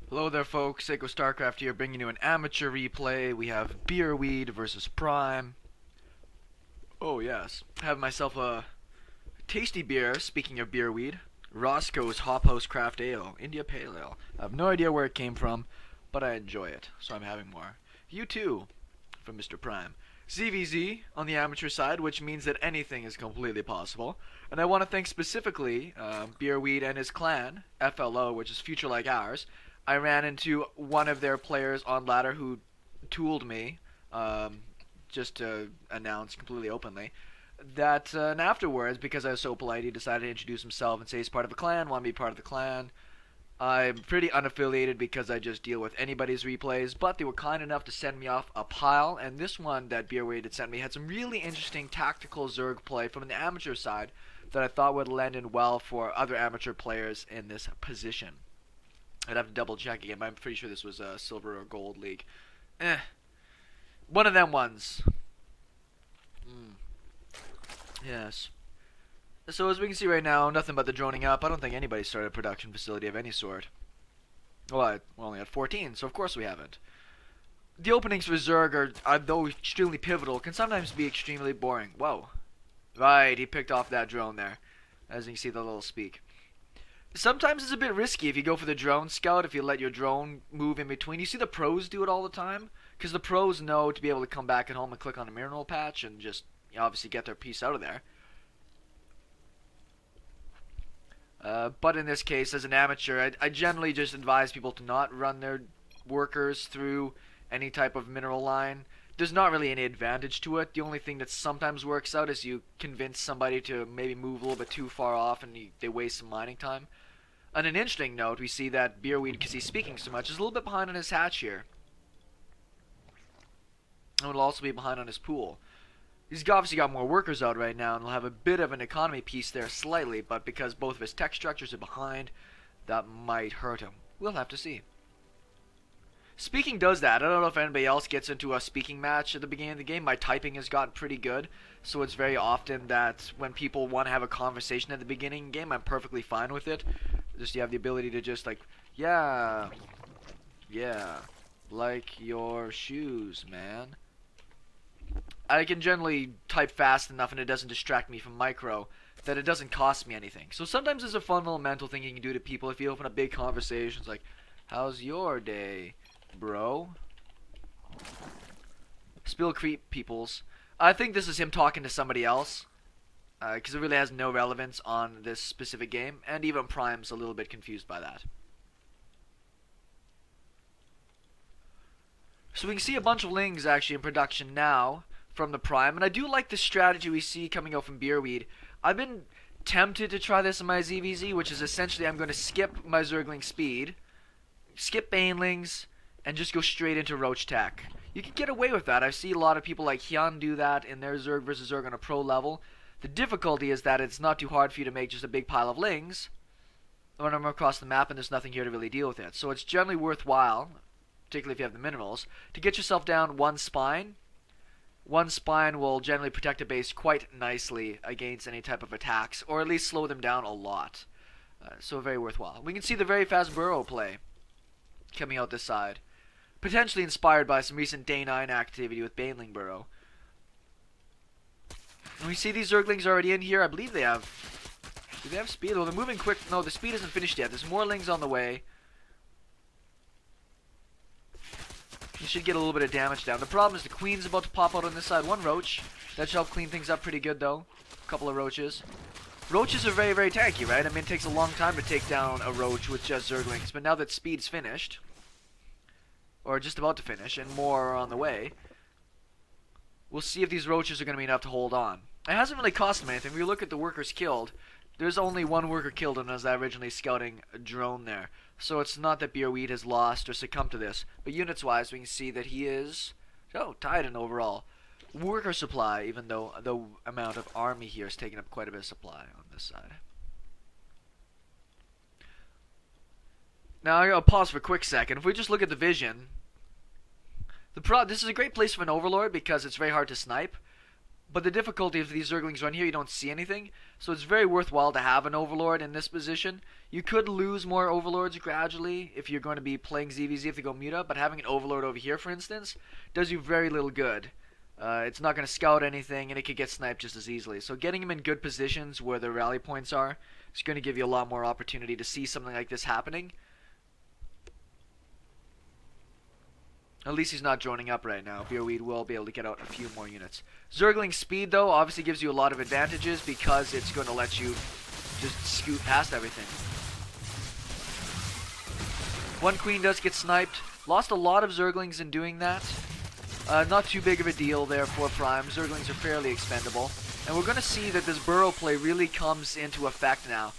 Hello there folks, SeKo Starcraft here bringing you an amateur replay. We have Beerweed versus Prime. Oh yes, I have myself a tasty beer, speaking of Beerweed. Roscoe's Hop House Craft Ale, India Pale Ale. I have no idea where it came from, but I enjoy it, so I'm having more. You too, from Mr. Prime. ZvZ on the amateur side, which means that anything is completely possible. And I want to thank specifically Beerweed and his clan, FLO, which is Future Like Ours. I ran into one of their players on ladder who tooled me, just to announce completely openly that, and afterwards, because I was so polite, he decided to introduce himself and say he's part of a clan, want to be part of the clan. I'm pretty unaffiliated because I just deal with anybody's replays, but they were kind enough to send me off a pile, and this one that Beerweed had sent me had some really interesting tactical Zerg play from the amateur side that I thought would lend in well for other amateur players in this position. I'd have to double check again, but I'm pretty sure this was a silver or gold league. One of them ones. Yes. So as we can see right now, nothing but the droning up. I don't think anybody started a production facility of any sort. Well, we only had 14, so of course we haven't. The openings for Zerg are, though extremely pivotal, can sometimes be extremely boring. Whoa. Right, he picked off that drone there. As you can see the little speak. Sometimes it's a bit risky if you go for the drone scout, if you let your drone move in between. You see the pros do it all the time, because the pros know to be able to come back at home and click on a mineral patch and just obviously get their piece out of there. But in this case, as an amateur, I generally just advise people to not run their workers through any type of mineral line. There's not really any advantage to it. The only thing that sometimes works out is you convince somebody to maybe move a little bit too far off and they waste some mining time. On an interesting note, we see that Beerweed, because he's speaking so much, is a little bit behind on his hatch here. And will also be behind on his pool. He's obviously got more workers out right now, and will have a bit of an economy piece there slightly, but because both of his tech structures are behind, that might hurt him. We'll have to see. Speaking does that. I don't know if anybody else gets into a speaking match at the beginning of the game. My typing has gotten pretty good, so it's very often that when people want to have a conversation at the beginning of the game, I'm perfectly fine with it. Just you have the ability to just like, yeah, like your shoes, man. I can generally type fast enough and it doesn't distract me from micro that it doesn't cost me anything. So sometimes it's a fun little mental thing you can do to people if you open up big conversations like, how's your day, bro? Spill creep peoples. I think this is him talking to somebody else, because it really has no relevance on this specific game, and even Prime's a little bit confused by that. So we can see a bunch of lings actually in production now from the Prime, and I do like the strategy we see coming out from Beerweed. I've been tempted to try this in my ZvZ, which is essentially I'm going to skip my zergling speed, skip banelings, and just go straight into roach tech. You can get away with that. I see a lot of people like Hyun do that in their Zerg versus Zerg on a pro level. The difficulty is that it's not too hard for you to make just a big pile of lings when I'm across the map and there's nothing here to really deal with it. So it's generally worthwhile, particularly if you have the minerals, to get yourself down one spine. One spine will generally protect a base quite nicely against any type of attacks, or at least slow them down a lot. So very worthwhile. We can see the very fast Burrow play coming out this side. Potentially inspired by some recent Day 9 activity with Baneling Burrow. And we see these zerglings already in here. I believe they have... Do they have speed? Well, they're moving quick. No, the speed isn't finished yet. There's more lings on the way. You should get a little bit of damage down. The problem is the queen's about to pop out on this side. One roach. That should help clean things up pretty good, though. A couple of roaches. Roaches are very, very tanky, right? I mean, it takes a long time to take down a roach with just zerglings. But now that speed's finished, or just about to finish, and more are on the way, we'll see if these roaches are going to be enough to hold on. It hasn't really cost them anything. If you look at the workers killed, there's only one worker killed, and as I originally scouting a drone there. So it's not that Beerweed has lost or succumbed to this. But units-wise, we can see that he is, tied in overall worker supply, even though the amount of army here is taking up quite a bit of supply on this side. Now, I'm going to pause for a quick second. If we just look at the vision, this is a great place for an overlord because it's very hard to snipe. But the difficulty of these zerglings run here, you don't see anything, so it's very worthwhile to have an overlord in this position. You could lose more overlords gradually if you're going to be playing ZvZ if they go muta, but having an overlord over here, for instance, does you very little good. It's not going to scout anything, and it could get sniped just as easily. So getting him in good positions where the rally points are is going to give you a lot more opportunity to see something like this happening. At least he's not joining up right now. Beerweed will be able to get out a few more units. Zergling speed, though, obviously gives you a lot of advantages because it's going to let you just scoot past everything. One queen does get sniped. Lost a lot of zerglings in doing that. Not too big of a deal there for Prime. Zerglings are fairly expendable. And we're going to see that this Burrow play really comes into effect now.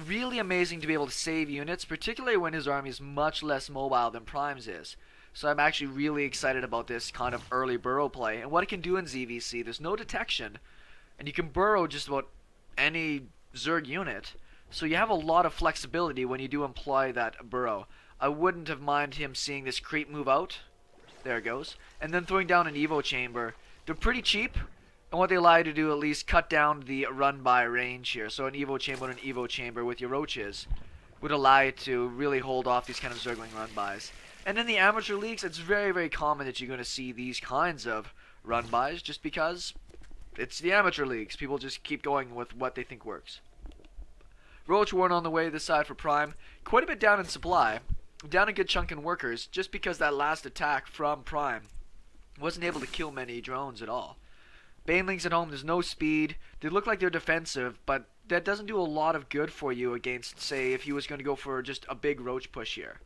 Really amazing to be able to save units, particularly when his army is much less mobile than Prime's is. So I'm actually really excited about this kind of early Burrow play. And what it can do in ZvZ, there's no detection. And you can burrow just about any Zerg unit. So you have a lot of flexibility when you do employ that Burrow. I wouldn't have minded him seeing this creep move out. There it goes. And then throwing down an Evo chamber. They're pretty cheap. And what they allow you to do, at least cut down the run-by range here. So an Evo chamber and an Evo chamber with your roaches would allow you to really hold off these kind of Zergling run-bys. And in the amateur leagues, it's very, very common that you're going to see these kinds of run-bys just because it's the amateur leagues. People just keep going with what they think works. Roach Warren on the way this side for Prime. Quite a bit down in supply. Down a good chunk in workers just because that last attack from Prime wasn't able to kill many drones at all. Banelings at home, there's no speed. They look like they're defensive, but that doesn't do a lot of good for you against, say, if he was going to go for just a big roach push here.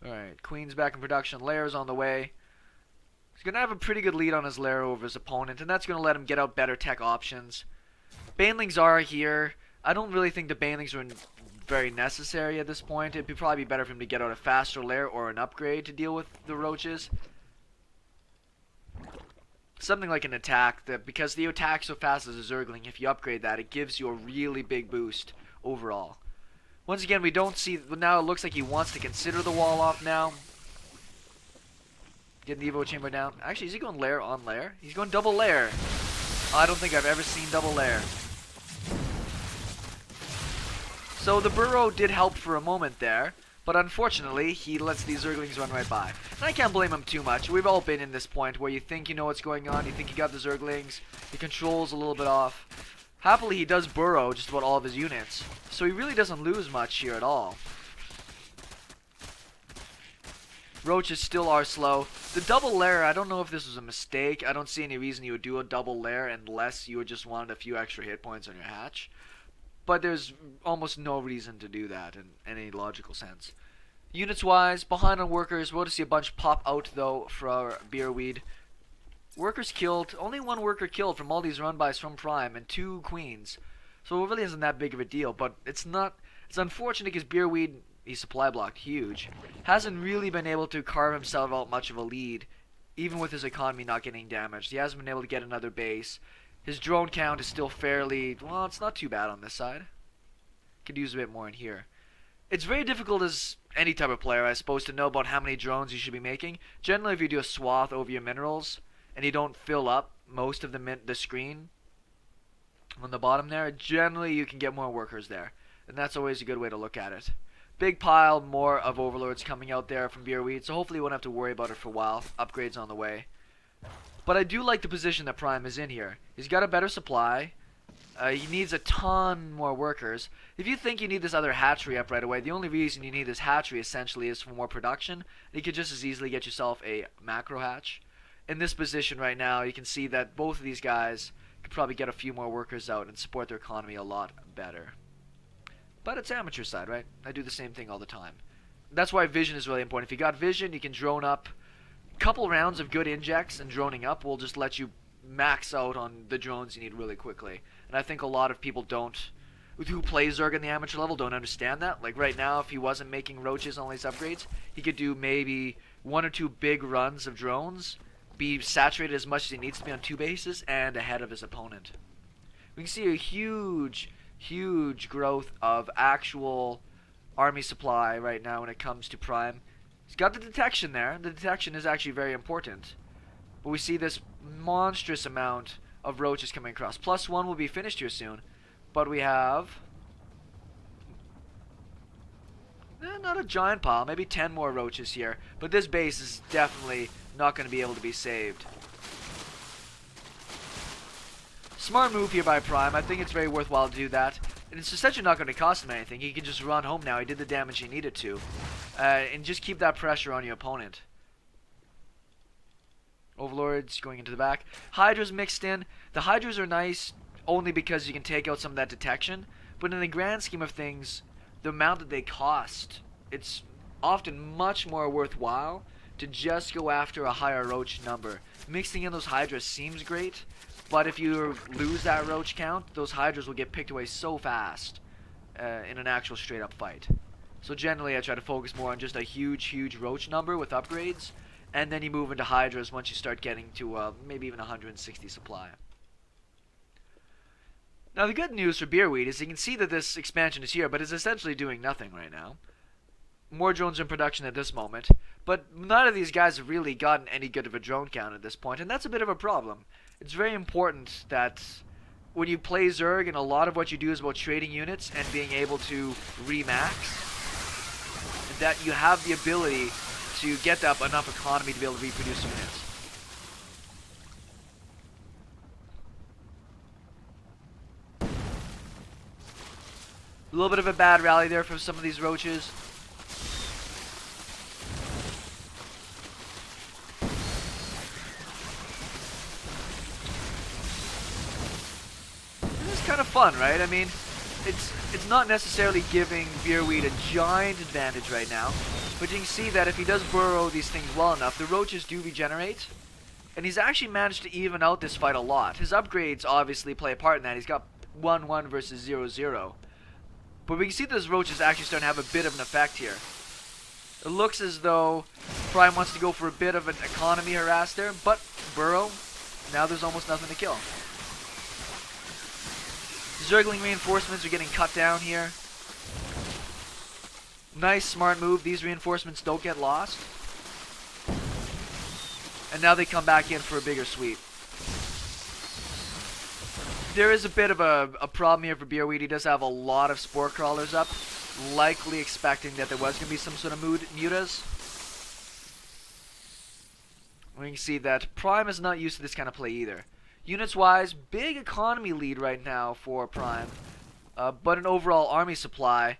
Alright, Queen's back in production. Lair's on the way. He's going to have a pretty good lead on his Lair over his opponent, and that's going to let him get out better tech options. Banelings are here. I don't really think the Banelings are very necessary at this point. It'd probably be better for him to get out a faster Lair or an upgrade to deal with the roaches. Something like an attack, that because the attack so fast as a Zergling, if you upgrade that, it gives you a really big boost overall. Once again, we don't see... Now it looks like he wants to consider the wall off now. Getting the Evo chamber down. Actually, is he going Lair on Lair? He's going double Lair. I don't think I've ever seen double Lair. So the Burrow did help for a moment there. But unfortunately, he lets these Zerglings run right by. And I can't blame him too much. We've all been in this point where you think you know what's going on. You think you got the Zerglings. Your control's a little bit off. Happily, he does burrow just about all of his units, so he really doesn't lose much here at all. Roaches still are slow. The double Lair, I don't know if this was a mistake. I don't see any reason you would do a double Lair unless you just wanted a few extra hit points on your hatch. But there's almost no reason to do that in any logical sense. Units-wise, behind on workers, we'll just see a bunch pop out though for Beerweed. Workers killed, only one worker killed from all these run-bys from Prime and 2 queens. So it really isn't that big of a deal, but it's unfortunate because Beerweed, he's supply blocked huge, hasn't really been able to carve himself out much of a lead, even with his economy not getting damaged. He hasn't been able to get another base. His drone count is still fairly, well, it's not too bad on this side. Could use a bit more in here. It's very difficult as any type of player, I suppose, to know about how many drones you should be making. Generally, if you do a swath over your minerals, and you don't fill up most of the screen on the bottom there, generally you can get more workers there. And that's always a good way to look at it. Big pile more of overlords coming out there from Beerweed, so hopefully you won't have to worry about it for a while. Upgrades on the way. But I do like the position that Prime is in here. He's got a better supply. He needs a ton more workers. If you think you need this other hatchery up right away, the only reason you need this hatchery essentially is for more production. You could just as easily get yourself a macro hatch. In this position right now, you can see that both of these guys could probably get a few more workers out and support their economy a lot better. But it's amateur side, right? I do the same thing all the time. That's why vision is really important. If you got vision, you can drone up. A couple rounds of good injects and droning up will just let you max out on the drones you need really quickly. And I think a lot of people who play Zerg in the amateur level don't understand that. Like right now, if he wasn't making roaches on all these upgrades, he could do maybe 1 or 2 big runs of drones, be saturated as much as he needs to be on 2 bases, and ahead of his opponent. We can see a huge growth of actual army supply right now when it comes to Prime. He's got the detection there. The detection is actually very important. But we see this monstrous amount of roaches coming across. +1 will be finished here soon. But we have... not a giant pile. Maybe 10 more roaches here. But this base is definitely not going to be able to be saved. Smart move here by Prime. I think it's very worthwhile to do that. And it's essentially not going to cost him anything. He can just run home now. He did the damage he needed to. And just keep that pressure on your opponent. Overlords going into the back. Hydras mixed in. The Hydras are nice only because you can take out some of that detection. But in the grand scheme of things, the amount that they cost, it's often much more worthwhile to just go after a higher roach number. Mixing in those Hydras seems great, but if you lose that roach count, those Hydras will get picked away so fast in an actual straight up fight. So generally I try to focus more on just a huge roach number with upgrades, and then you move into Hydras once you start getting to maybe even 160 supply. Now the good news for Beerweed is you can see that this expansion is here, but it's essentially doing nothing right now. More drones in production at this moment, but none of these guys have really gotten any good of a drone count at this point, and that's a bit of a problem. It's very important that when you play Zerg, and a lot of what you do is about trading units and being able to remax, that you have the ability to get up enough economy to be able to reproduce units. A little bit of a bad rally there from some of these roaches. It's kind of fun, right? I mean, it's not necessarily giving Beerweed a giant advantage right now, but you can see that if he does burrow these things well enough, the roaches do regenerate, and he's actually managed to even out this fight a lot. His upgrades obviously play a part in that. He's got 1-1 versus 0-0. But we can see this roach is actually starting to have a bit of an effect here. It looks as though Prime wants to go for a bit of an economy harass there, but Burrow, now there's almost nothing to kill. Zergling reinforcements are getting cut down here. Nice, smart move. These reinforcements don't get lost. And now they come back in for a bigger sweep. There is a bit of a problem here for Beerweed. He does have a lot of spore crawlers up, likely expecting that there was going to be some sort of mutas. We can see that Prime is not used to this kind of play either. Units-wise, big economy lead right now for Prime, but an overall army supply,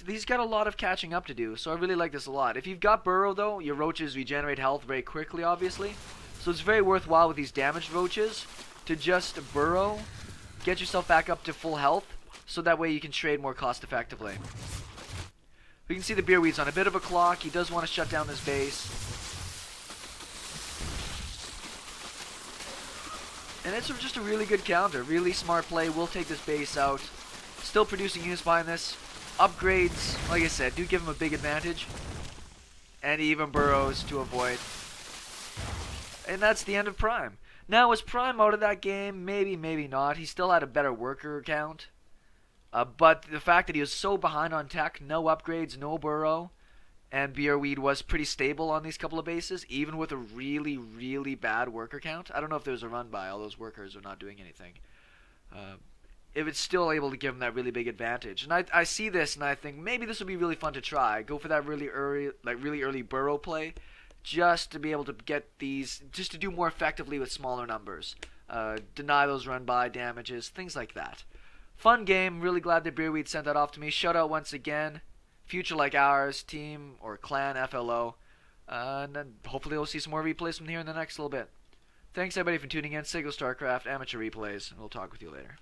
he's got a lot of catching up to do, so I really like this a lot. If you've got Burrow, though, your roaches regenerate health very quickly, obviously, so it's very worthwhile with these damaged roaches to just burrow, get yourself back up to full health, so that way you can trade more cost effectively. We can see the Beerweed's on a bit of a clock. He does want to shut down this base. And it's just a really good counter. Really smart play. We'll take this base out. Still producing units behind this. Upgrades, like I said, do give him a big advantage. And he even burrows to avoid. And that's the end of Prime. Now, was Prime out of that game? Maybe, maybe not. He still had a better worker count. But the fact that he was so behind on tech, no upgrades, no burrow, and Beerweed was pretty stable on these couple of bases, even with a really, really bad worker count. I don't know if there's a run by. All those workers are not doing anything. If it's still able to give him that really big advantage. And I see this and I think maybe this would be really fun to try. Go for that really early burrow play, just to be able to get these, just to do more effectively with smaller numbers. Deny those run by damages, things like that. Fun game. Really glad that Beerweed sent that off to me. Shout out once again. Future Like Ours, team or clan FLO. And then hopefully we'll see some more replays from here in the next little bit. Thanks everybody for tuning in. SeKo Starcraft, amateur replays, and we'll talk with you later.